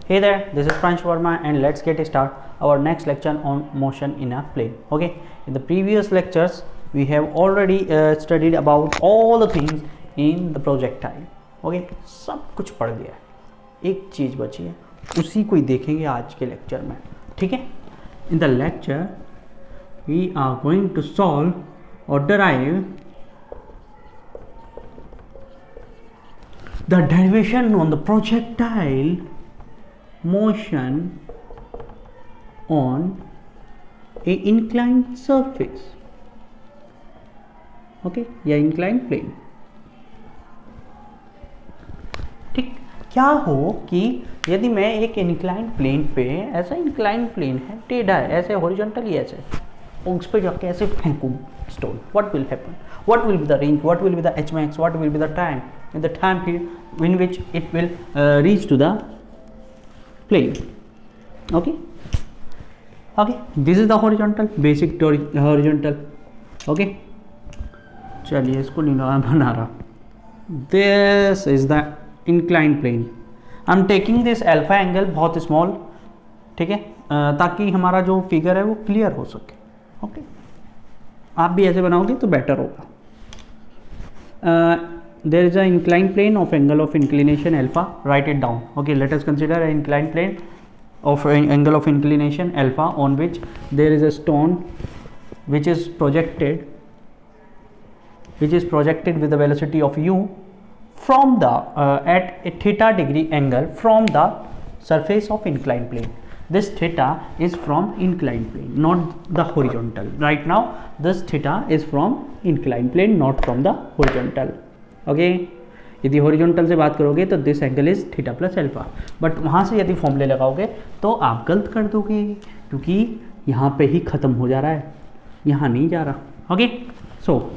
Hey there, this is Pransh Verma and let's get start our next lecture on motion in a plane. Okay, in the previous lectures we have already studied about all the things in the projectile. Okay, सब कुछ पढ़ लिया है, एक चीज़ बची है, उसी को ही देखेंगे आज के लेक्चर में. ठीक है, in the lecture we are going to solve or derive the derivation on the projectile motion on a inclined surface. Okay, या inclined plane. ठीक, क्या हो कि यदि मैं एक inclined plane पे, ऐसा inclined plane है, टेढ़ा है, ऐसे horizontally ऐसे, और उस पर जाके ऐसे फेंकूं stone, what will happen? What will be the range? What will be the h max? What will be the time? In the time period in which it will reach to the plane. Okay, this is the horizontal, basic horizontal. Okay, चलिए इसको नहीं बना रहा. This is the inclined plane. I'm taking this alpha angle बहुत small, ठीक है, ताकि हमारा जो फिगर है वो क्लियर हो सके. ओके, आप भी ऐसे बनाओगे तो बेटर होगा. There is an inclined plane of angle of inclination alpha. Write it down. Okay, let us consider an inclined plane of an angle of inclination alpha on which there is a stone which is projected with the velocity of u from the at a theta degree angle from the surface of inclined plane. This theta is from inclined plane, not the horizontal. Right now this theta is from inclined plane, not from the horizontal. Okay, यदि horizontal से बात करोगे तो this angle is theta plus alpha, but वहाँ से यदि फॉर्मूले लगाओगे तो आप गलत कर दोगे, क्योंकि यहाँ पे ही ख़त्म हो जा रहा है, यहाँ नहीं जा रहा. Okay, so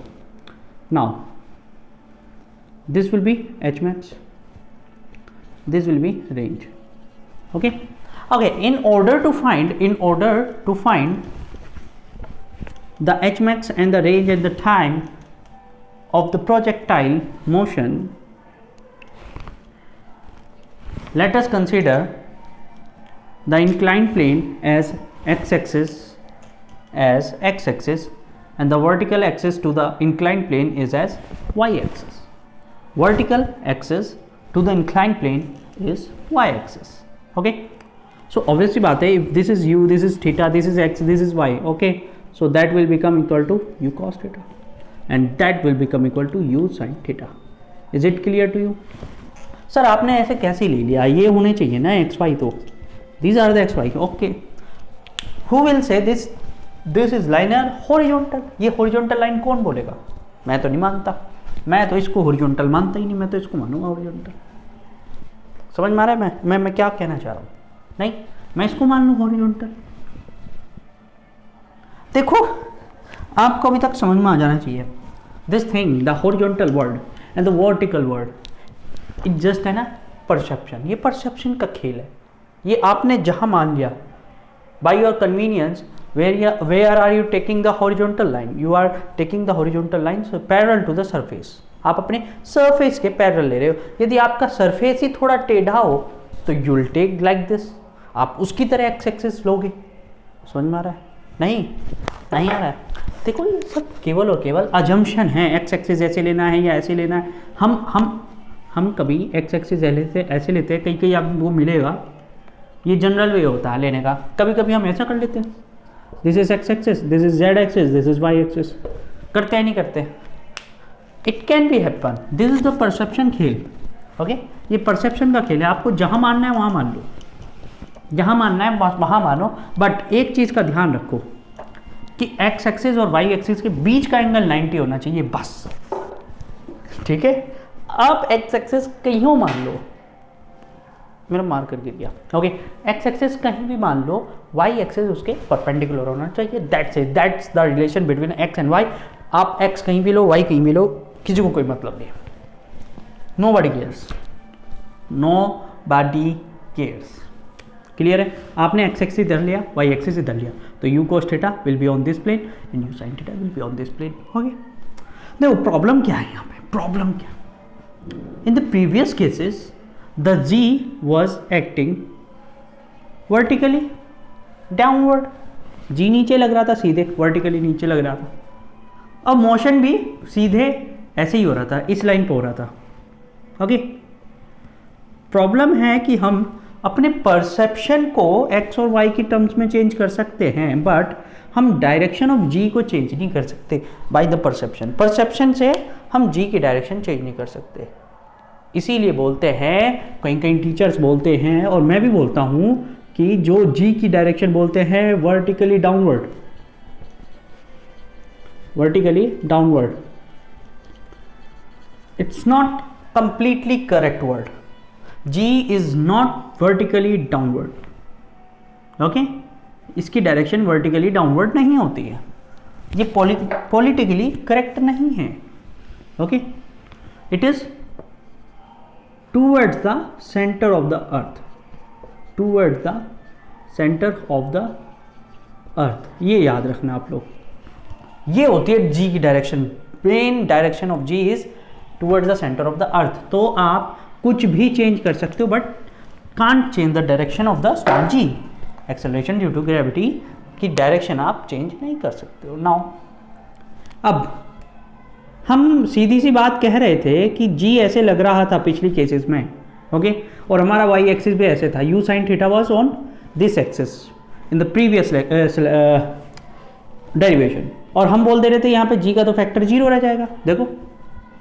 now this will be H max, this will be range. Okay, in order to find the h max and the range at the time of the projectile motion, let us consider the inclined plane as x-axis and the vertical axis to the inclined plane is as y-axis. Vertical axis to the inclined plane is y-axis. Okay, so obviously बात है, if this is u, this is theta, this is x, this is y. Okay, so that will become equal to u cos theta and that will become equal to u sin theta. Is it clear to you? Sir आपने ऐसे कैसे ले लिया, ये होने चाहिए ना x Y, तो these are the x y. Okay, who will say this is linear horizontal? ये horizontal line कौन बोलेगा? मैं तो नहीं मानता, मैं तो इसको horizontal मानता ही नहीं, मैं तो इसको मानूंगा horizontal. समझ में आ रहा है मैं क्या कहना चाह रहा हूँ? नहीं, मैं इसको मान लूँ horizontal. देखो, आपको अभी तक समझ में आ जाना चाहिए this thing, the horizontal word and the vertical word, it just है ना perception. ये perception का खेल है. ये आपने जहाँ मान लिया by your convenience, where are you taking the horizontal line? You are taking the horizontal line so parallel to the surface. आप अपने surface के parallel ले रहे हो. यदि आपका surface ही थोड़ा टेढ़ा हो तो you will take like this. आप उसकी तरह x axis लोगे. समझ में आ रहा है? नहीं आ रहा है. देखो, ये सब केवल और केवल अजम्पशन है. एक्स एक्सिस ऐसे लेना है या ऐसे लेना है. हम कभी एक्स एक्सिस ऐसे लेते हैं, कहीं आपको मिलेगा, ये जनरल वे होता है लेने का. कभी कभी हम ऐसा कर लेते हैं, this is X axis, this is Z axis, this is Y axis. करते हैं नहीं करते? It can be happen. This is the perception खेल. ओके, ये परसेप्शन का खेल है. आपको जहाँ मानना है वहाँ मान लो, जहाँ मानना है वहाँ मानो, बट एक चीज़ का ध्यान रखो कि x एक्सिस और y एक्सिस के बीच का एंगल 90 होना चाहिए, बस. ठीक है, आप x एक्सिस कहीं मान लो, मेरा मार्कर गिर गया. ओके, x एक्सिस कहीं भी मान लो, y एक्सिस उसके परपेंडिकुलर होना चाहिए. That's the relation between x and y. आप x कहीं भी लो, y कहीं भी लो, किसी को कोई मतलब नहीं. Nobody cares. क्लियर है? आपने x एक्सिस इधर लिया, y एक्सिस इधर लिया, तो u cos theta will be on this plane and u sin theta will be on this plane. Okay, देखो प्रॉब्लम क्या है यहाँ पे. प्रॉब्लम क्या, in the previous cases the g was acting vertically downward, g नीचे लग रहा था सीधे, वर्टिकली नीचे लग रहा था। अब मोशन भी सीधे ऐसे ही हो रहा था, इस लाइन पे हो रहा था। ओके, प्रॉब्लम है कि हम अपने परसेप्शन को एक्स और वाई की टर्म्स में चेंज कर सकते हैं, बट हम डायरेक्शन ऑफ जी को चेंज नहीं कर सकते बाय द परसेप्शन। परसेप्शन से हम जी की डायरेक्शन चेंज नहीं कर सकते। इसीलिए बोलते हैं, कहीं कहीं टीचर्स बोलते हैं और मैं भी बोलता हूं कि जो जी की डायरेक्शन बोलते हैं vertically downward, vertically downward, it's not completely correct word. G is not vertically downward. Okay, इसकी डायरेक्शन वर्टिकली डाउनवर्ड नहीं होती है, ये पॉलिटिकली करेक्ट नहीं है। Okay, it is towards the centre of the earth, towards the centre of the earth, ये याद रखना आप लोग। ये होती है जी की direction, main direction of ji is towards the centre of the अर्थ। तो आप कुछ भी चेंज कर सकते हो but can't change the direction of the small ji. Acceleration due to gravity की डायरेक्शन आप चेंज नहीं कर सकते हो। नाउ अब हम सीधी सी बात कह रहे थे कि जी ऐसे लग रहा था पिछली केसेस में, ओके, और हमारा वाई एक्सिस भी ऐसे था, you sine theta was on this axis in the previous derivation, और हम बोल दे रहे थे यहाँ पे जी का तो फैक्टर 0 रह जाएगा। देखो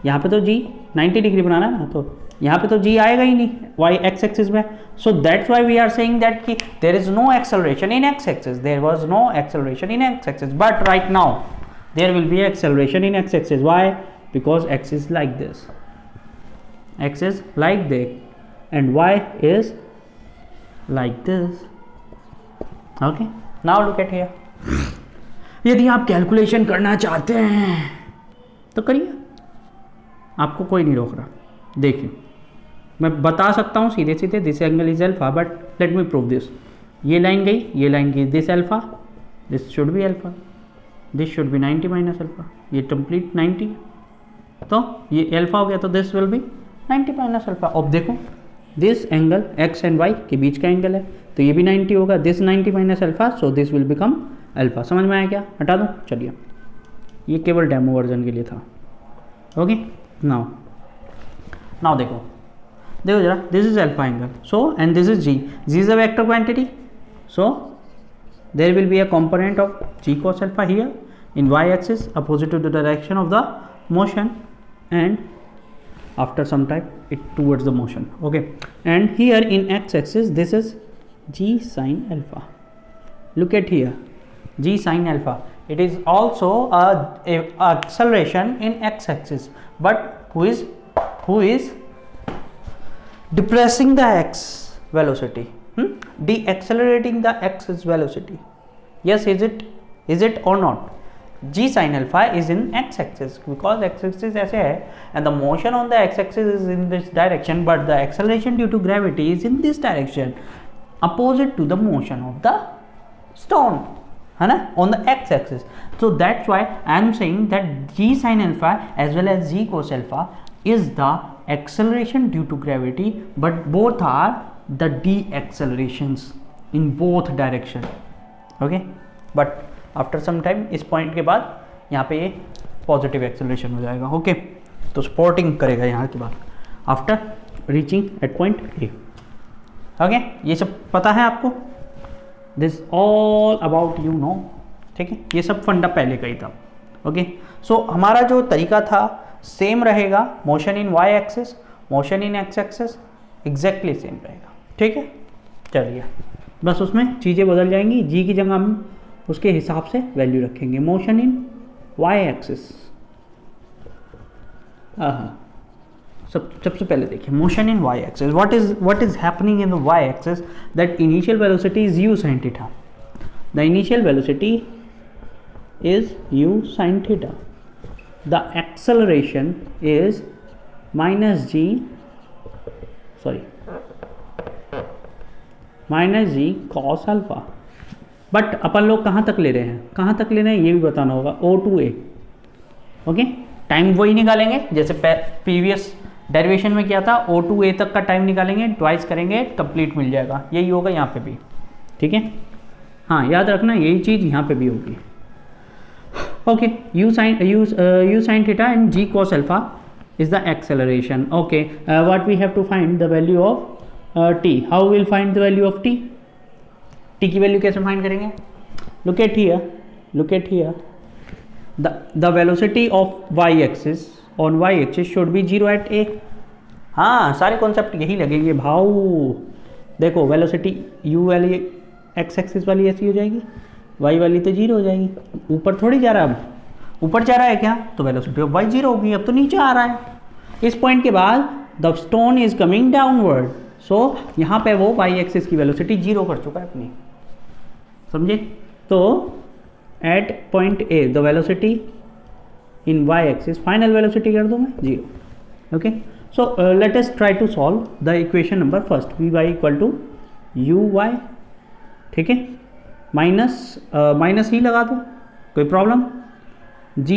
यहाँ पे तो जी 90 डिग्री बनाना है ना, तो यहाँ पे तो जी आएगा ही नहीं वाई एक्स एक्सिस में। So that's why we are saying that कि there is no acceleration in x axis, there was no acceleration in x axis, but right now there will be acceleration in x axis. Why? Because x is like this, x is like this and y is like this. Okay, now look at here. यदि आप calculation करना चाहते हैं तो करिए, आपको कोई नहीं रोक रहा। देखिए मैं बता सकता हूँ सीधे सीधे, this angle is alpha, but let me prove this. ये लाइन गई, ये लाइन गई, this alpha, this should be alpha, this should be 90 minus alpha, ये कंप्लीट 90, तो ये अल्फा हो गया, तो this will be 90 minus alpha. अब देखो this angle X and Y के बीच का एंगल है, तो ये भी 90 होगा, this 90 minus alpha, so this will become alpha. समझ में आया क्या? हटा दूँ, चलिए, ये केवल डेमो वर्जन के लिए था। ओके, नाउ देखो जरा, this is alpha angle, so and this is g is a vector quantity, so there will be a component of g cos alpha here in y axis opposite to the direction of the motion, and after some time it towards the motion. Okay, and here in x axis this is g sin alpha. Look at here, g sin alpha, it is also a acceleration in x axis, but who is depressing the x velocity, deaccelerating the x's velocity. Yes, is it or not? G sin alpha is in x axis because x axis ऐसे है and the motion on the x axis is in this direction, but the acceleration due to gravity is in this direction opposite to the motion of the stone, है ना, on the x axis. So that's why I am saying that g sin alpha as well as g cos alpha is the acceleration due to gravity, but both are the deaccelerations in both direction. Okay, but after some time इस point के बाद यहाँ पे ये positive acceleration हो जाएगा। Okay, तो supporting करेगा यहाँ के बाद after reaching at point A. Okay, ये सब पता है आपको, this all about you know, ठीक है, ये सब फंडा पहले का ही था। ओके, सो हमारा जो तरीका था सेम रहेगा, motion in Y axis, motion in x axis exactly same रहेगा। ठीक है, चलिए, बस उसमें चीज़ें बदल जाएंगी, जी की जगह हम उसके हिसाब से वैल्यू रखेंगे। मोशन इन वाई एक्सिस, सबसे पहले देखिए motion in Y axis, what is happening in the y axis, that initial velocity is u sine theta, the initial velocity is u sine theta, the acceleration is minus g cos alpha. But अपन लोग कहाँ तक ले रहे हैं, ये भी बताना होगा, O to A। Okay, time वही निकालेंगे जैसे प्रीवियस डेरिवेशन में किया था, O to A तक का टाइम निकालेंगे, ट्वाइस करेंगे, कंप्लीट मिल जाएगा, यही होगा यहाँ पे भी। ठीक है, हाँ याद रखना यही चीज़ यहाँ पे भी होगी। Okay, u sin theta and g cos alpha is the acceleration. Okay, what we have to find the value of t. How we will find the value of t? t की वैल्यू कैसे find करेंगे? Look at here. The velocity of y axis on y axis should be 0 at a. हाँ, सारे concept यही लगेंगे भाव। देखो velocity u वाली x एक्सिस वाली ऐसी हो जाएगी, y वाली तो 0 हो जाएगी। ऊपर थोड़ी जा रहा है, अब ऊपर जा रहा है क्या, तो वेलोसिटी ऑफ y 0 होगी। अब तो नीचे आ रहा है। इस पॉइंट के बाद the stone is coming downward, so यहाँ पे वो y एक्सिस की वेलोसिटी 0 कर चुका है अपनी, समझे? तो at point A the velocity in y axis, final velocity कर दूँ मैं 0। Okay, so let us try to solve the equation number first. vy equal to uy, ठीक है, माइनस ही लगा दो, कोई प्रॉब्लम? g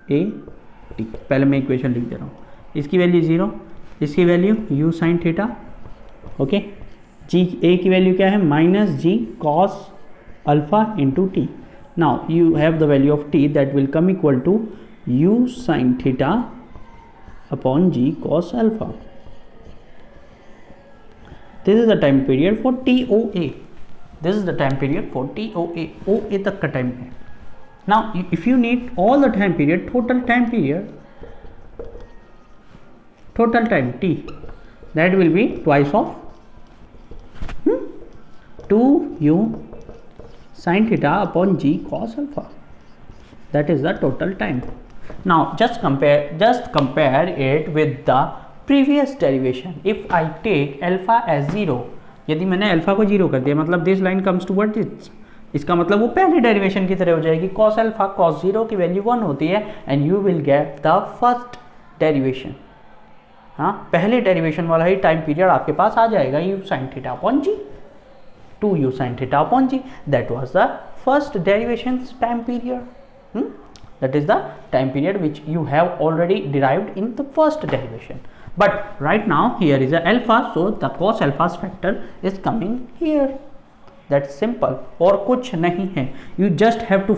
a t, पहले मैं इक्वेशन लिख दे रहा हूँ। इसकी वैल्यू 0, इसकी value u sin theta. Okay, g a की वैल्यू क्या है? Minus g cos alpha into t. Now you have the value of t that will come equal to u sin theta upon g cos alpha. This is the time period for TOA. This is the time period for TOA. OA तक का time है। Now, if you need all the time period, total time T, that will be twice of 2u sin theta upon g cos alpha. That is the total time. Now, just compare it with the previous derivation. If I take alpha as 0, यदि मैंने alpha को 0 कर दिया, मतलब this line comes toward this, इसका मतलब वो पहले डेरिवेशन की तरह हो जाएगी। cos अल्फा cos 0 की वैल्यू 1 होती है and you will get the first derivation. हाँ, पहले डेरिवेशन वाला ही टाइम पीरियड आपके पास आ जाएगा, u sin theta upon g, 2u sin theta upon g, that was the first derivation time period. That is the time period which you have already derived in the first derivation. But right now here is a alpha, so the cos alpha's factor is coming here. That's simple, और कुछ नहीं है। You just have to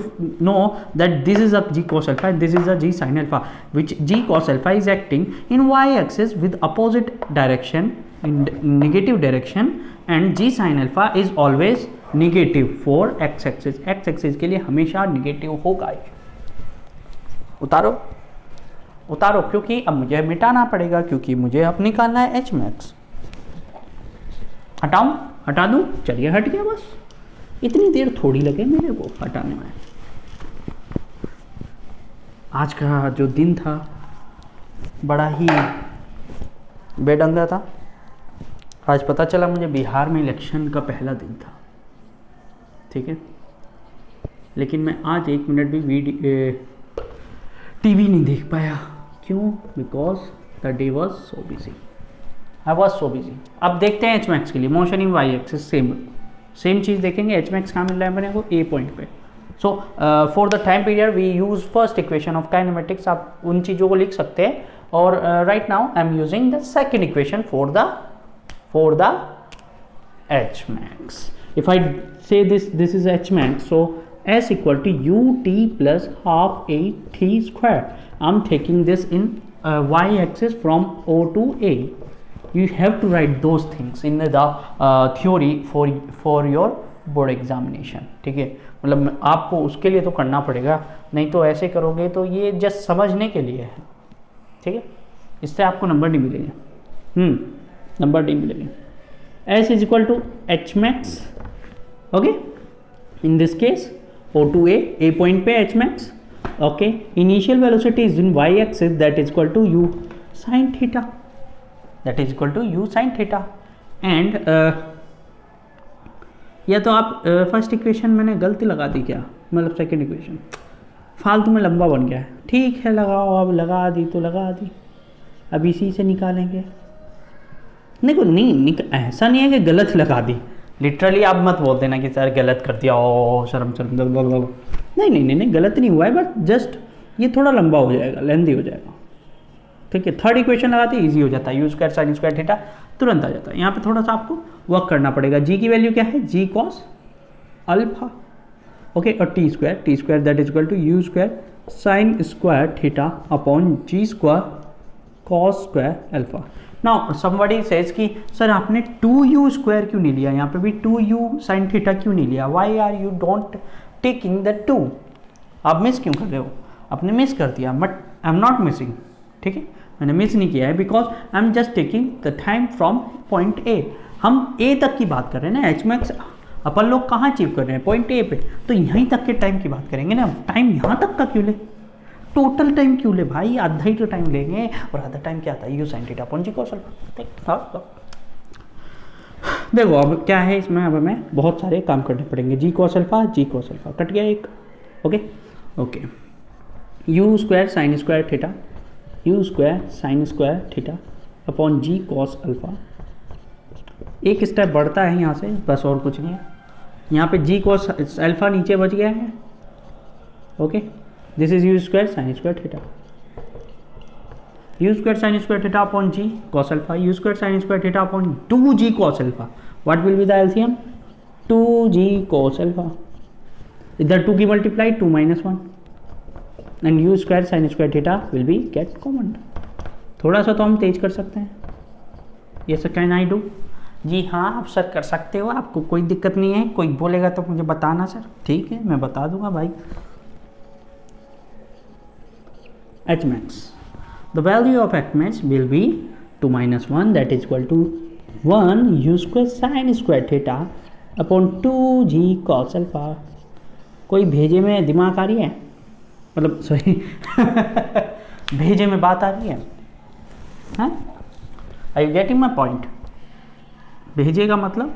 know that this is a g cos alpha and this is a g sin alpha, which g cos alpha is acting in y axis with opposite direction, in negative direction, and g sin alpha is always negative for x axis. x axis के लिए हमेशा negative होगा। उतारो क्योंकि अब मुझे मिटाना पड़ेगा, क्योंकि मुझे अब निकालना है एच मैक्स। हटा दूँ? चलिए हट गया, बस इतनी देर थोड़ी लगे मेरे को हटाने में। आज का जो दिन था बड़ा ही बेढंगा था। आज पता चला मुझे बिहार में इलेक्शन का पहला दिन था, ठीक है, लेकिन मैं आज 1 मिनट भी टीवी नहीं देख पाया। क्यों? Because the day was so busy, I was so busy. अब देखते हैं एच मैक्स के लिए motion in Y axis, same चीज़ देखेंगे। एच मैक्स कहाँ मिल रहा है मेरे को? ए पॉइंट पे। So for the time period we use first equation of kinematics. आप उन चीज़ों को लिख सकते हैं। और right now I am using the second equation for the h max. If I say this is h max, so S equal to ut plus half a t square. I'm taking this in y axis from O to A. You have to write those things in the theory for your board examination. ठीक है, मतलब आपको उसके लिए तो करना पड़ेगा, नहीं तो ऐसे करोगे तो ये जस्ट समझने के लिए है, ठीक है, इससे आपको नंबर नहीं मिलेंगे। नंबर नहीं मिलेंगे। S is equal to h max. Okay, in this case O to A point पे H max. Okay, initial velocity is in y axis, that is equal to u sin theta. That is equal to u sin theta. And या तो आप first equation मैंने गलती लगा दी क्या, मतलब second equation फालतू में लंबा बन गया है। ठीक है, लगाओ, अब लगा दी तो लगा दी, अब इसी से निकालेंगे। नहीं, ऐसा नहीं है कि गलत लगा दी। लिटरली आप मत बोल देना कि सर गलत कर दिया, ओ शर्म। नहीं, गलत नहीं हुआ है, बट जस्ट ये थोड़ा लंबा हो जाएगा, लेंदी हो जाएगा। ठीक है, थर्ड इक्वेशन लगाते इजी हो जाता है, you square sine square theta तुरंत आ जाता है। यहाँ पे थोड़ा सा आपको वर्क करना पड़ेगा। जी की वैल्यू क्या है, जी कॉस अल्फा, ओके, और t square that is equal to u square sine square theta upon g square cos square alpha. Now somebody says कि सर आपने 2u स्क्वायर क्यों नहीं लिया, यहाँ पे भी 2u साइन थीटा क्यों नहीं लिया, why are you don't taking the 2, आप मिस क्यों कर रहे हो, आपने मिस कर दिया, but I am not missing, ठीक है, मैंने मिस नहीं किया है, because I am just taking the time from point A, हम ए तक की बात कर रहे हैं ना, एच मैक्स अपन लोग कहाँ अचीव कर रहे हैं, पॉइंट ए पे, तो यहीं तक के टाइम की बात करेंगे ना, टाइम यहाँ तक का क्यों ले, टोटल टाइम क्यों ले भाई, आधा ही तो टाइम लेंगे, और आधा टाइम क्या आता है, u sine theta upon g cos alpha. देखो अब क्या है इसमें, अब हमें बहुत सारे काम करने पड़ेंगे, जी कॉस अल्फा कट गया एक, okay okay, u square sine square theta, u square sine square theta upon g cos alpha, एक स्टेप बढ़ता है यहाँ से, बस और कुछ नहीं है, यहाँ पे जी कॉस अल्फा नीचे बच गया है, okay, this is u square sine square theta, u square sine square theta upon g cos alpha, u square sine square theta upon 2g cos alpha, what will be the LCM, 2g cos alpha, इधर 2 की multiply 2 - 1 and u square sine square theta will be get common. थोड़ा सा तो हम तेज कर सकते हैं, ये सर कैन आई डू, जी हाँ आप सर कर सकते हो, आपको कोई दिक्कत नहीं है, कोई बोलेगा तो मुझे बताना सर, ठीक है मैं बता दूंगा भाई। H max, the value of H max will be 2 - 1 that is equal to 1 u square sin square theta upon 2g cos alpha। कोई भेजे में दिमाग आ रही है, मतलब सॉरी भेजे में बात आ रही है, हाँ, are you getting my point, भेजेगा मतलब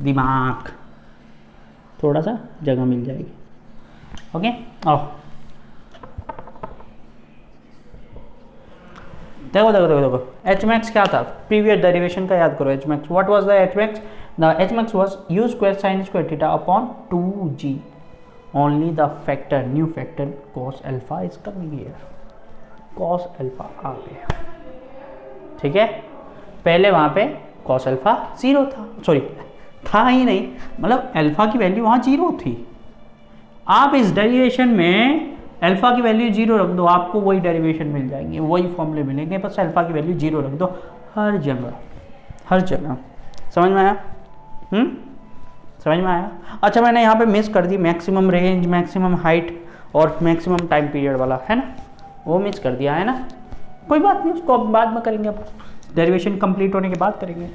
दिमाग, थोड़ा सा जगह मिल जाएगी, ओके आओ देखो एच मैक्स क्या था, प्रीवियस डेरिवेशन का याद करो, h max what was the h max, the h max was u square sine square theta upon 2g, only the factor new factor cos alpha is coming here, cos alpha आ गया, ठीक है, पहले वहाँ पे कॉस अल्फा 0 था, sorry था ही नहीं, मतलब अल्फा की वैल्यू वहाँ 0 थी, आप इस डेरिवेशन में अल्फा की वैल्यू 0 रख दो, आपको वही डेरिवेशन मिल जाएंगे, वही फॉर्मूले मिलेंगे, बस अल्फा की वैल्यू 0 रख दो हर जगह, समझ में आया, समझ में आया। अच्छा मैंने यहाँ पे मिस कर the maximum range, maximum height और मैक्सिमम टाइम पीरियड वाला, है ना, वो मिस कर दिया है ना, कोई बात नहीं, उसको अब बाद में करेंगे, अब डेरिवेशन कंप्लीट होने के बाद करेंगे,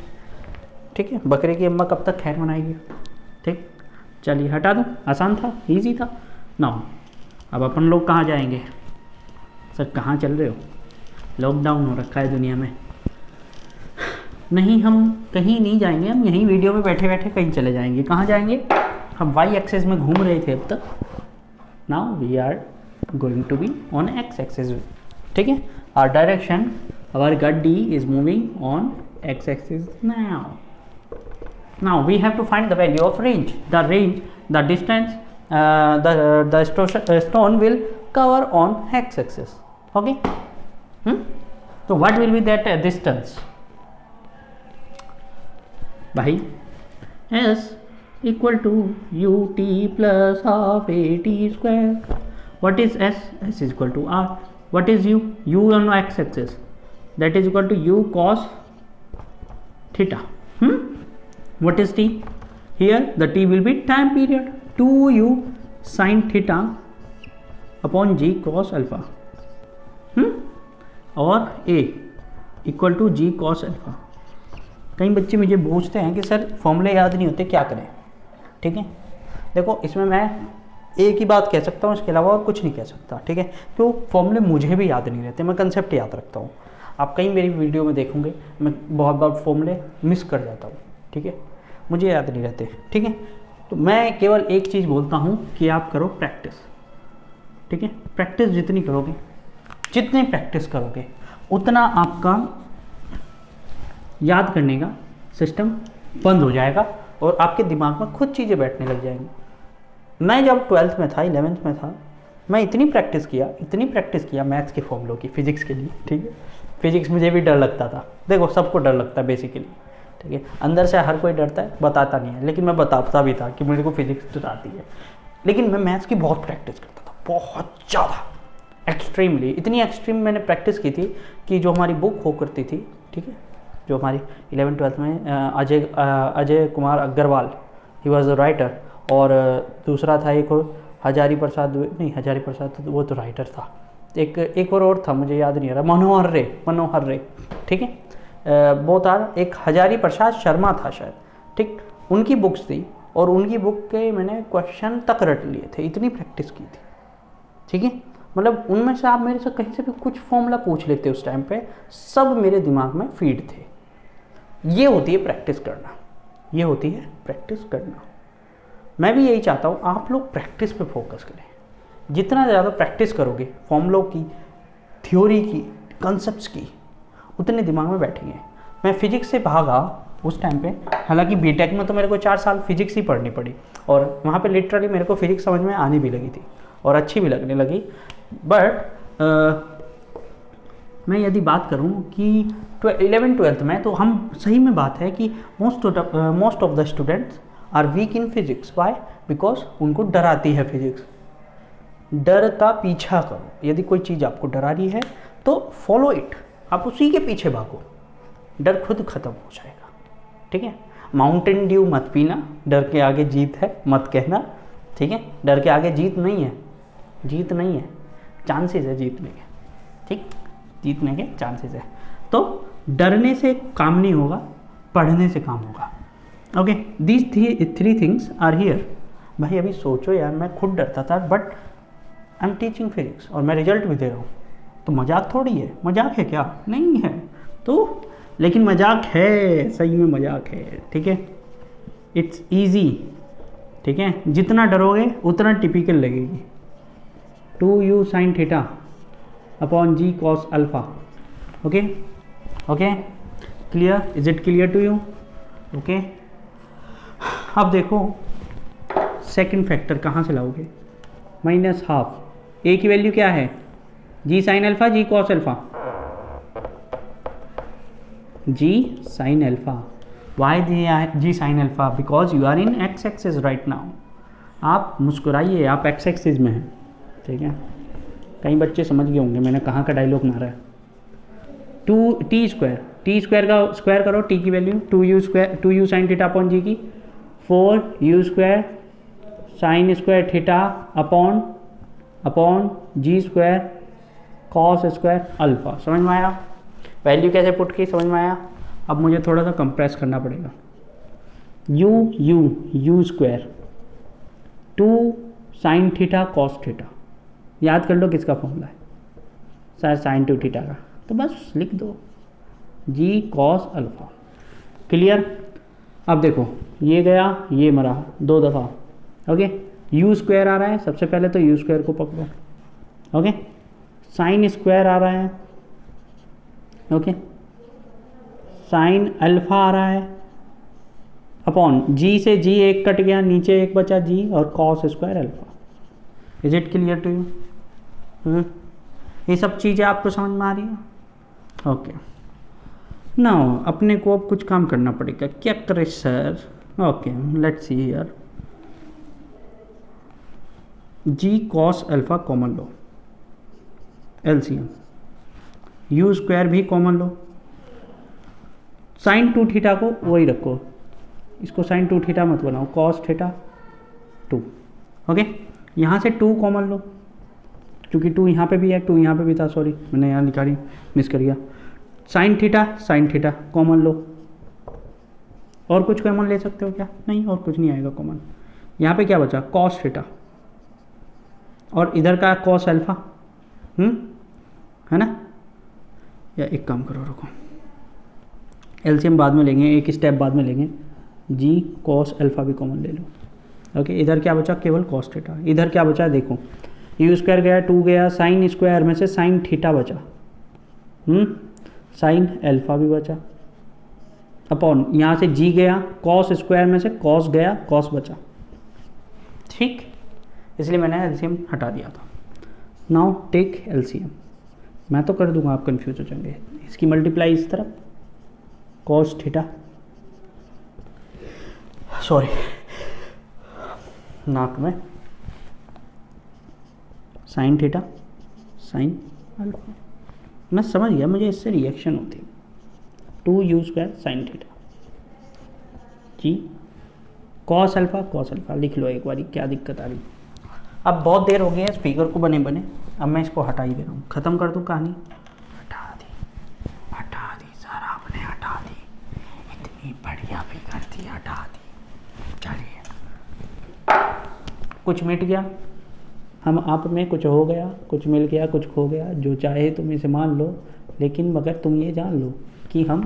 ठीक है। बकरे की अम्मा कब तक खैर मनाएगी, ठीक, चलिए हटा दो, आसान था, इजी था ना। अब अपन लोग कहाँ जाएंगे सर, कहाँ चल रहे हो, लॉकडाउन हो रखा है दुनिया में, नहीं हम कहीं नहीं जाएंगे, हम यहीं वीडियो में बैठे बैठे कहीं चले जाएंगे, कहाँ जाएंगे, हम वाई एक्सेस में घूम रहे थे अब तक, now we are going to be on X axis, ठीक है, आवर डायरेक्शन आवर गड्डी is moving on X axis now. Now we have to find the value of range, the distance the stone will cover on x axis, okay, so what will be that distance, भाई s equal to ut plus half at square, what is s is equal to r, what is u on x axis, that is equal to u cos theta, what is t, here the t will be time period, 2u sin theta upon g cos alpha, और a equal to g cos alpha। कई बच्चे मुझे पूछते हैं कि sir फॉर्मूले याद नहीं होते, क्या करें, ठीक है, देखो इसमें मैं एक ही बात कह सकता हूँ, इसके अलावा और कुछ नहीं कह सकता, ठीक है, तो फॉर्मूले मुझे भी याद नहीं रहते, मैं कंसेप्ट याद रखता हूँ, आप कहीं मेरी वीडियो में देखोगे मैं बहुत बार फॉर्मूले मिस कर जाता हूँ, ठीक है, मुझे याद नहीं रहते, ठीक है, तो मैं केवल एक चीज़ बोलता हूँ कि आप करो प्रैक्टिस, ठीक है, प्रैक्टिस जितनी करोगे, जितनी प्रैक्टिस करोगे उतना आपका याद करने का सिस्टम बंद हो जाएगा और आपके दिमाग में खुद चीज़ें बैठने लग जाएंगी। मैं जब 12th में था, 11th में था, मैं इतनी प्रैक्टिस किया मैथ्स के फॉर्मूलों की, फिजिक्स के लिए, ठीक है। फिजिक्स मुझे भी डर लगता था, देखो सबको डर लगता है बेसिकली, ठीक है, अंदर से हर कोई डरता है, बताता नहीं है, लेकिन मैं बताता भी था कि मेरे को फिजिक्स तो आती है। लेकिन मैं मैथ्स की बहुत प्रैक्टिस करता था, बहुत ज़्यादा, एक्सट्रीमली, इतनी एक्सट्रीम मैंने प्रैक्टिस की थी कि जो हमारी बुक हो करती थी, ठीक है, जो हमारी 11th-12th में Ajay Kumar Agarwal, he was a writer, और दूसरा था एक और हजारी प्रसाद, वो तो राइटर था, एक और था, मुझे याद नहीं आ रहा, मनोहर रे, ठीक है, वो था, एक हजारी प्रसाद शर्मा था शायद, ठीक, उनकी बुक्स थी, और उनकी बुक के मैंने क्वेश्चन तक रट लिए थे, इतनी प्रैक्टिस की थी, ठीक है। मतलब उनमें से आप मेरे से कहीं से भी कुछ फॉर्मूला पूछ लेते उस टाइम पे, सब मेरे दिमाग में फीड थे। ये होती है प्रैक्टिस करना, मैं भी यही चाहता हूँ, आप लोग प्रैक्टिस पे फोकस करें। जितना ज़्यादा प्रैक्टिस करोगे फॉर्मूलों की, थ्योरी की, कंसेप्ट्स की, उतने दिमाग में बैठेंगे। मैं फिजिक्स से भागा उस टाइम पे, हालांकि बीटेक में तो मेरे को 4 साल फिजिक्स ही पढ़नी पड़ी, और वहाँ पे लिटरली मेरे को फिजिक्स समझ में आने भी लगी थी और अच्छी भी लगने लगी। बट मैं यदि बात करूँ कि 11th-12th में, तो हम सही में बात है कि most of the students are weak in physics. Why? Because उनको डराती है फिजिक्स। डर का पीछा करो, यदि कोई चीज़ आपको डरा रही है तो फॉलो इट, आप उसी के पीछे भागो, डर खुद खत्म हो जाएगा, ठीक है। माउंटेन ड्यू मत पीना, डर के आगे जीत है मत कहना, ठीक है। डर के आगे जीत नहीं है, चांसेस है जीतने के, ठीक, जीतने के चांसेस है। तो डरने से काम नहीं होगा, पढ़ने से काम होगा। Okay, these 3 things are here. भाई अभी सोचो यार, मैं खुद डरता था, but I am teaching physics और मैं रिजल्ट भी दे रहा हूँ, तो मजाक थोड़ी है, मजाक है क्या? नहीं है। तो लेकिन मजाक है, सही में मजाक है, ठीक है। इट्स ईजी, ठीक है। जितना डरोगे उतना टिपिकल लगेगी। 2u sin theta upon g cos alpha. Okay, clear? Is it clear to you? Okay, अब देखो सेकंड फैक्टर कहाँ से लाओगे? -12 a की वैल्यू क्या है? g sin alpha, g cos alpha, g sin alpha. Why g sin alpha? Because you are in x axis right now. आप मुस्कुराइए, आप x एक्सिस में हैं, ठीक है। कई बच्चे समझ गए होंगे मैंने कहाँ का डायलॉग मारा है। 2t स्क्वायर का स्क्वायर करो, t की value 2u sin theta upon g की 4u square sin square theta upon g square cos square alpha. समझ में आया? वैल्यू कैसे पुट की, समझ में आया? अब मुझे थोड़ा सा कंप्रेस करना पड़ेगा। u square 2 sin theta cos theta, याद कर लो किसका फॉर्मूला है, शायद sin 2 थीटा का, तो बस लिख दो g cos अल्फा। क्लियर? अब देखो ये गया, ये मरा 2 दफ़ा। ओके, u स्क्वायर आ रहा है, सबसे पहले तो u स्क्वायर को पकड़ो। ओके, sin स्क्वायर आ रहा है, ओके, sin अल्फा आ रहा है अपॉन g से g एक कट गया, नीचे एक बचा g और cos square alpha. Is it clear to you? ये सब चीज़ें आपको समझ में आ रही है? ओके, नाउ अपने को अब कुछ काम करना पड़ेगा। क्या करें sir? Okay, let's see here. g cos alpha common low, LCM, u square भी कॉमन लो, sin 2 थीटा को वही रखो, इसको sin 2 थीटा मत बनाओ, cos थीटा 2। ओके, यहाँ से 2 कॉमन लो, क्योंकि 2 यहाँ पे भी है, 2 यहाँ पे भी था, सॉरी मैंने यहाँ निकाली, मिस कर गया। sin थीटा कॉमन लो। और कुछ कॉमन ले सकते हो क्या? नहीं, और कुछ नहीं आएगा कॉमन। यहाँ पे क्या बचा? cos थीटा, और इधर का cos अल्फा, है ना? या एक काम करो, रुको, एलसीएम बाद में लेंगे, एक स्टेप बाद में लेंगे। g cos अल्फा भी कॉमन ले लो। ओके, इधर क्या बचा? केवल cos थीटा। इधर क्या बचा है देखो, u स्क्वायर गया, 2 गया, sin स्क्वायर में से sin थीटा बचा, sin अल्फा भी बचा, अपॉन यहाँ से g गया, cos स्क्वायर में से cos गया, cos बचा, ठीक। इसलिए मैंने एलसीएम हटा दिया था। नाउ टेक एलसीएम, मैं तो कर दूंगा, आप कंफ्यूज हो जाएंगे। इसकी मल्टीप्लाई इस तरफ कॉस थीटा, सॉरी नाक में, साइन थीटा साइन अल्फा। मैं समझ गया, मुझे इससे रिएक्शन होती। 2u² साइन थीटा जी कॉस अल्फा लिख लो एक बारी, क्या दिक्कत आ रही। अब बहुत देर हो गई है स्पीकर को बने, अब मैं इसको हटा ही दे रहा हूँ, ख़त्म कर दूँ कहानी। हटा दी सर आपने, हटा दी, इतनी बढ़िया फिगर थी, हटा दी। चलिए कुछ मिट गया, हम आप में कुछ हो गया, कुछ मिल गया, कुछ खो गया, जो चाहे तुम इसे मान लो, लेकिन मगर तुम ये जान लो कि हम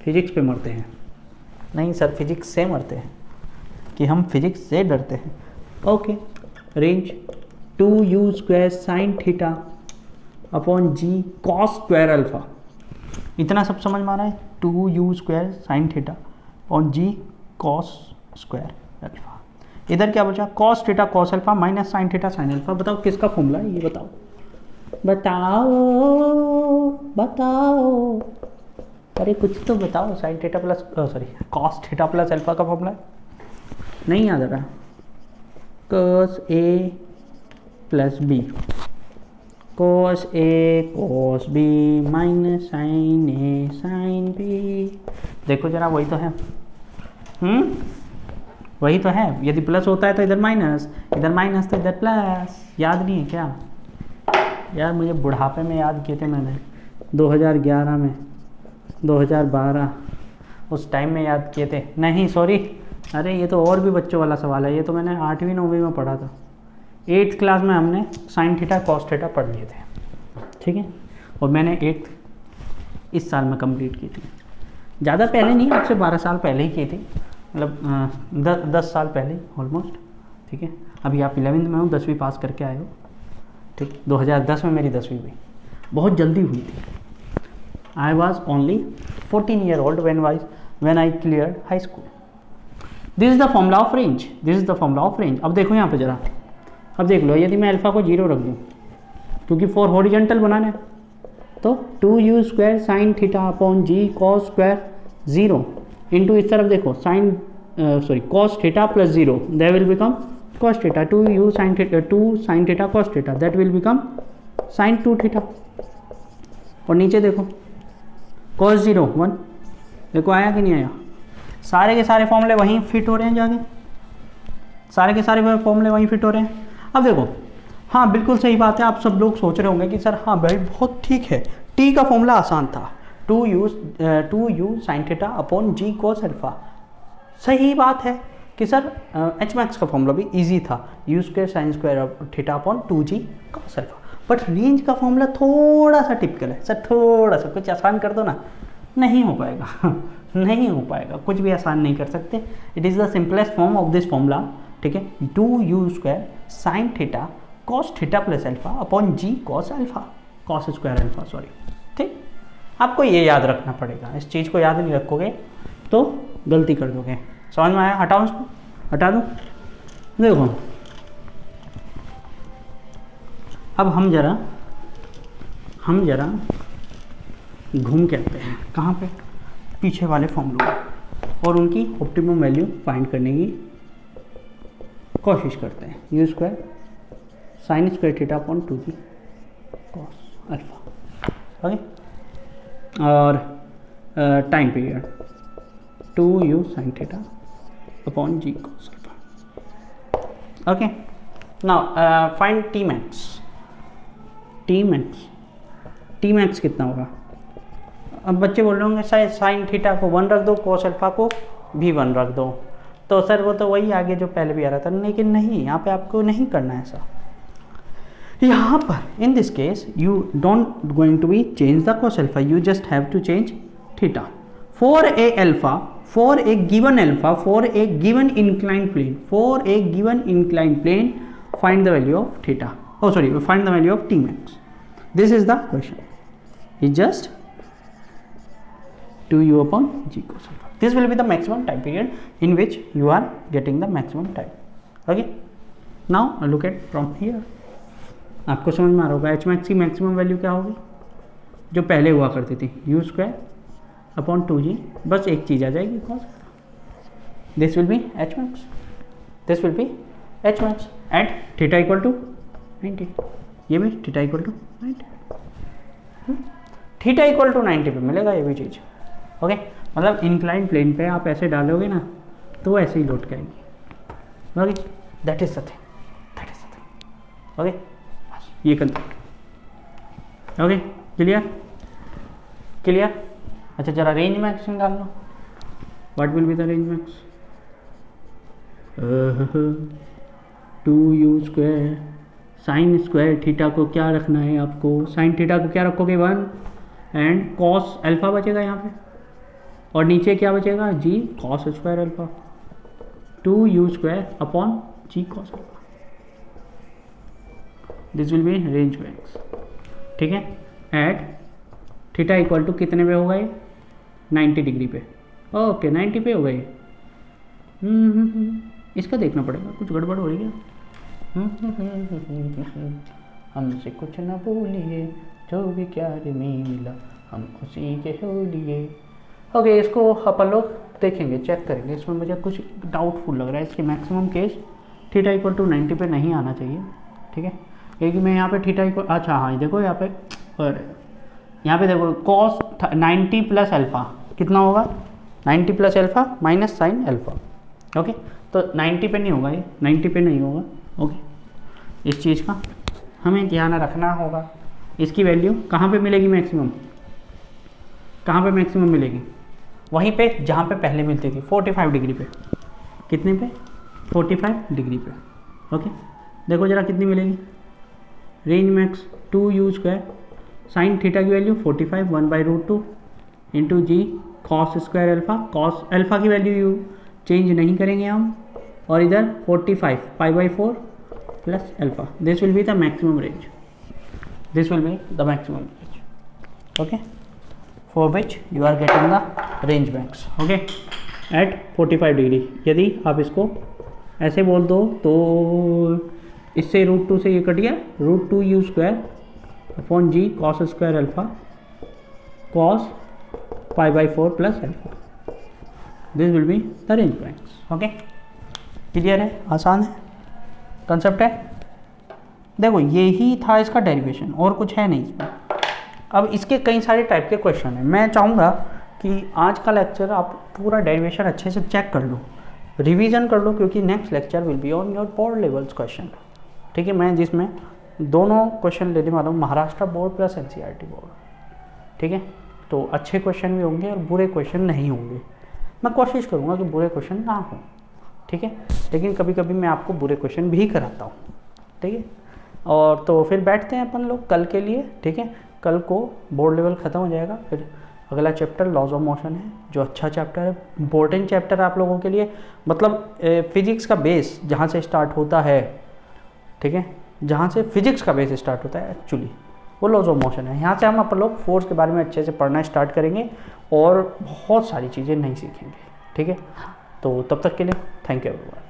फिजिक्स पे मरते हैं। नहीं सर, फिजिक्स से मरते हैं, कि हम फिजिक्स से डरते हैं। Okay, range 2u² sine theta upon g cos square alpha, इतना सब समझ में आ रहा है। 2u² sine theta upon g cos square alpha. इधर क्या बचा, cos theta cos alpha minus sine theta sine alpha. बताओ किसका फॉर्मूला है, ये बताओ बताओ बताओ, अरे कुछ तो बताओ। Sine theta plus sorry cos theta plus alpha का फॉर्मूला नहीं याद आ रहा। Cos A plus B, cos A cos B minus sign A sine B. देखो जरा, वही तो है, वही तो है। यदि प्लस होता है तो इधर माइनस तो इधर प्लस। याद नहीं है क्या यार, मुझे बुढ़ापे में याद किए थे मैंने, 2011 में, 2012 उस टाइम में याद किए थे। नहीं सॉरी, अरे ये तो और भी बच्चों वाला सवाल है, ये तो मैंने 8वीं 9वीं में पढ़ा था। 8th क्लास में हमने साइन थीटा कॉस थीटा पढ़ लिए थे, ठीक है। और मैंने 8th इस साल में कंप्लीट की थी, ज़्यादा पहले नहीं, आपसे 12 साल पहले ही की थी, मतलब 10 साल पहले ऑलमोस्ट, ठीक है। अभी आप 11th में हो, 10वीं पास करके आए हो, ठीक। 2010 में मेरी 10वीं हुई, बहुत जल्दी हुई थी। I was only 14 year old when I cleared high school. This is the formula of range. This is the formula of range. अब देखो यहाँ पे जरा, अब देख लो, यदि मैं अल्फा को 0 रख दूँ, क्योंकि 4 हॉरिजॉन्टल बनाना है, तो 2u² sine theta upon g cos square 0 into इस तरफ देखो sine cos theta plus 0, that will become cos theta. 2u sine theta 2 sine theta cos theta, that will become sign 2 theta. और नीचे देखो cos 0 1, देखो आया कि नहीं आया। सारे के सारे फॉर्मूले वहीं फिट हो रहे हैं, जाके सारे के सारे फॉर्मूले वहीं फिट हो रहे हैं। अब देखो, हाँ बिल्कुल सही बात है। आप सब लोग सोच रहे होंगे कि सर हाँ भाई बहुत ठीक है, टी का फॉर्मूला आसान था, 2u sine theta upon g cos alpha. सही बात है कि सर एच मैक्स का फॉर्मूला भी इजी था, u² sine square theta upon 2g cos alpha. But range का फॉर्मूला थोड़ा सा टिपिकल है सर, थोड़ा सा कुछ आसान कर दो ना। नहीं हो पाएगा नहीं हो पाएगा, कुछ भी आसान नहीं कर सकते। It is the simplest form of this formula, ठीक है। 2u² sine theta cos theta plus alpha upon g cos alpha, cos square alpha sorry, ठीक। आपको ये याद रखना पड़ेगा, इस चीज़ को याद नहीं रखोगे तो गलती कर दोगे। समझ में आया? हटाओ इसको, हटा दूँ। देखो अब हम जरा घूम के आते हैं, कहाँ पे, पीछे वाले फॉर्मूले और उनकी ऑप्टिमम वैल्यू फाइंड करने की कोशिश करते हैं। u² sine square theta upon 2g cos alpha, okay. और time period 2u sine theta upon g cos alpha, okay. Now find t max कितना होगा। अब बच्चे बोल रहे होंगे शायद साइन थीटा को 1 रख दो, कॉस अल्फा को भी 1 रख दो, तो सर वो तो वही आगे जो पहले भी आ रहा था। लेकिन नहीं, यहाँ पे आपको नहीं करना है ऐसा। यहाँ पर in this case you don't going to be change the cos alpha, you just have to change theta for a alpha, for a given alpha, for a given inclined plane, for a given inclined plane, find the value of theta, oh sorry, find the value of t max. This is the question. It's just 2u upon g cos alpha. This will be the maximum time period in which you are getting the maximum time. Okay. Now look at from here. आपको समझ में आ रहा होगा H max की maximum value क्या होगी, जो पहले हुआ करती थी यू स्क्वायर अपॉन 2g, बस एक चीज़ आ जाएगी cos, this will be H max, this will be H max at theta equal to 90, ये भी theta equal to 90, theta equal to 90 पे मिलेगा ये भी चीज़। ओके, मतलब इंक्लाइन प्लेन पे आप ऐसे डालोगे ना तो वो ऐसे ही लौट के आएगी। Okay, that is the thing, that is the thing. Okay, ये कंसेप्ट। Okay, clear clear. अच्छा, जरा रेंज मैक्स निकाल लो, what will be the range max, 2u square sine square theta को क्या रखना है आपको, साइन थीटा को क्या रखोगे 1 एंड कॉस अल्फा बचेगा यहाँ पे, और नीचे क्या बचेगा g cos square alpha, 2u square upon g cos alpha, this will be range max. ठीक है, एट थीटा इक्वल टू कितने पे होगा ये 90 डिग्री पे। ओके 90 पे हो गए। इसका देखना पड़ेगा, कुछ गड़बड़ हो रही है। हमसे कुछ ना भूलिए, जो भी प्यार में मिला हम उसी के हो लिए। ओके, इसको अपन लोग देखेंगे, चेक करेंगे। इसमें मुझे कुछ डाउटफुल लग रहा है, इसके maximum case theta equal to 90 पे नहीं आना चाहिए। ठीक है, क्योंकि मैं यहाँ पे थीटा इक्वल, अच्छा हाँ देखो यहाँ पे, और यहाँ पे देखो कॉस 90 प्लस अल्फ़ा कितना होगा, 90 plus alpha minus sine alpha. Okay, तो 90 पे नहीं होगा ये, 90 पे नहीं होगा। ओके, इस चीज़ का हमें ध्यान रखना होगा। इसकी वैल्यू कहाँ पे मिलेगी मैक्सिमम, कहाँ पे मैक्सिमम मिलेगी, वहीं पे जहाँ पे पहले मिलती थी 45 डिग्री पे। कितने पे, 45 डिग्री पे। ओके, देखो जरा कितनी मिलेगी range max, 2u square sine theta की value 45 1/√2 into g cos square alpha, cos alpha की वैल्यू यू चेंज नहीं करेंगे हम, और इधर 45 π/4 plus alpha, this will be the maximum range, this will be the maximum range. Okay, for which you are getting the range max. Okay, at 45 degree. यदि आप इसको ऐसे बोल दो तो इससे √2 से ये कट गया, √2u square upon g cos square alpha cos π/4 plus alpha, this will be the range max. Okay, clear है, आसान है, कंसेप्ट है। देखो यही था इसका डेरिवेशन, और कुछ है नहीं इसमें। अब इसके कई सारे टाइप के क्वेश्चन हैं। मैं चाहूँगा कि आज का लेक्चर आप पूरा डेरिवेशन अच्छे से चेक कर लो, रिवीजन कर लो, क्योंकि next lecture will be on your board levels question. ठीक है, मैं जिसमें दोनों क्वेश्चन लेने वाला हूँ, Maharashtra board plus NCERT board. ठीक है, तो अच्छे क्वेश्चन भी होंगे और बुरे क्वेश्चन नहीं होंगे। मैं कोशिश करूँगा कि बुरे क्वेश्चन ना हो। ठीक है, लेकिन कभी कभी मैं आपको बुरे क्वेश्चन भी कराता हूँ। ठीक है, और तो फिर बैठते हैं अपन लोग कल के लिए। ठीक है, कल को बोर्ड लेवल ख़त्म हो जाएगा, फिर अगला चैप्टर लॉज ऑफ मोशन है, जो अच्छा चैप्टर है, इम्पोर्टेंट चैप्टर आप लोगों के लिए। मतलब फिजिक्स का बेस जहाँ से स्टार्ट होता है, ठीक है, जहाँ से फिजिक्स का बेस स्टार्ट होता है एक्चुअली वो लॉज ऑफ मोशन है। यहाँ से हम अपन लोग फोर्स के बारे में अच्छे से पढ़ना स्टार्ट करेंगे और बहुत सारी चीज़ें नहीं सीखेंगे। ठीक है, तो तब तक के लिए थैंक यू एवरीवन।